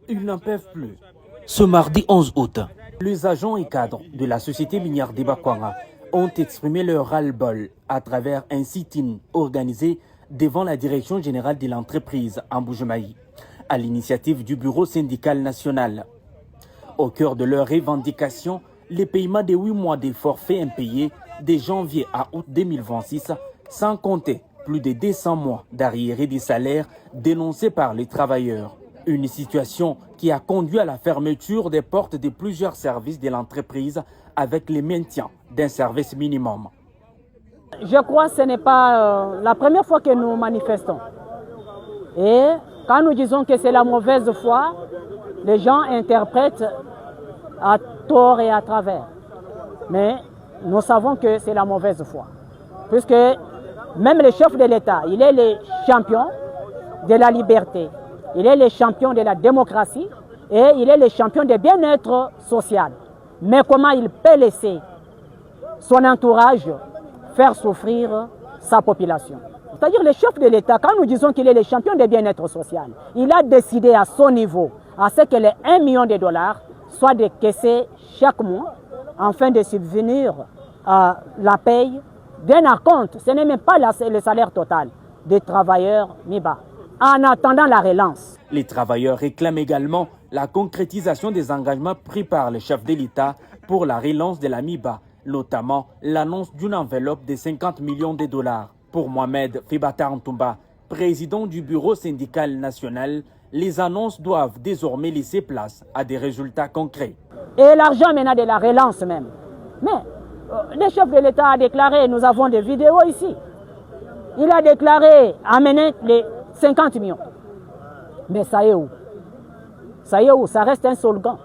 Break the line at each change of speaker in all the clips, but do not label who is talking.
Ils n'en peuvent plus. Ce mardi 11 août, les agents et cadres de la société minière d'Ibakwanga ont exprimé leur ras-le-bol à travers un sit-in organisé devant la direction générale de l'entreprise en Mbuji-Mayi, à l'initiative du bureau syndical national. Au cœur de leurs revendications, les paiements de 8 mois de forfaits impayés de janvier à août 2026, sans compter plus de 200 mois d'arriérés des salaires dénoncés par les travailleurs. Une situation qui a conduit à la fermeture des portes de plusieurs services de l'entreprise avec le maintien d'un service minimum.
Je crois que ce n'est pas la première fois que nous manifestons. Et quand nous disons que c'est la mauvaise foi, les gens interprètent à tort et à travers. Mais nous savons que c'est la mauvaise foi. Puisque même le chef de l'État, il est le champion de la liberté. Il est le champion de la démocratie et il est le champion du bien-être social. Mais comment il peut laisser son entourage faire souffrir sa population? C'est-à-dire le chef de l'État, quand nous disons qu'il est le champion du bien-être social, il a décidé à son niveau, à ce que les 1 million de dollars soient décaissés chaque mois afin de subvenir à la paye d'un acompte. Ce n'est même pas le salaire total des travailleurs MIBA. En attendant la relance.
Les travailleurs réclament également la concrétisation des engagements pris par le chef de l'État pour la relance de la MIBA, notamment l'annonce d'une enveloppe de 50 millions de dollars. Pour Mohamed Fibata Ntoumba, président du bureau syndical national, les annonces doivent désormais laisser place à des résultats concrets.
Et l'argent maintenant de la relance même. Mais le chef de l'État a déclaré, nous avons des vidéos ici, il a déclaré amener les 50 millions. Mais ça est où? Ça est où? Ça reste un slogan.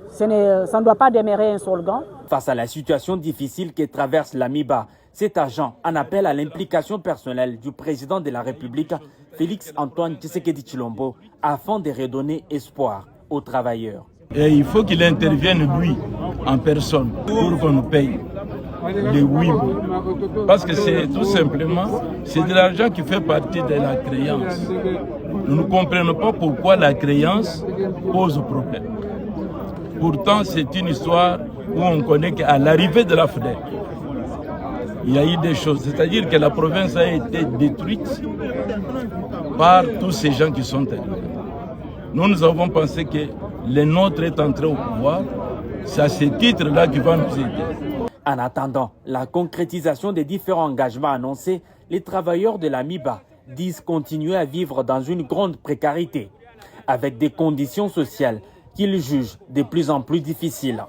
Ça ne doit pas demeurer un slogan.
Face à la situation difficile que traverse la MIBA, cet agent en appelle à l'implication personnelle du président de la République, Félix Antoine Tshisekedi Tshilombo, afin de redonner espoir aux travailleurs.
Et il faut qu'il intervienne, lui, en personne, pour qu'on nous paye les 8 mois. Parce que c'est tout simplement, c'est de l'argent qui fait partie de la créance. Nous ne comprenons pas pourquoi la créance pose problème. Pourtant, c'est une histoire où on connaît qu'à l'arrivée de la FDEC, il y a eu des choses. C'est-à-dire que la province a été détruite par tous ces gens qui sont arrivés. Nous avons pensé que le nôtre est entré au pouvoir. C'est à ce titre-là qu'il va nous aider.
En attendant la concrétisation des différents engagements annoncés, les travailleurs de la MIBA disent continuer à vivre dans une grande précarité, avec des conditions sociales qu'ils jugent de plus en plus difficiles.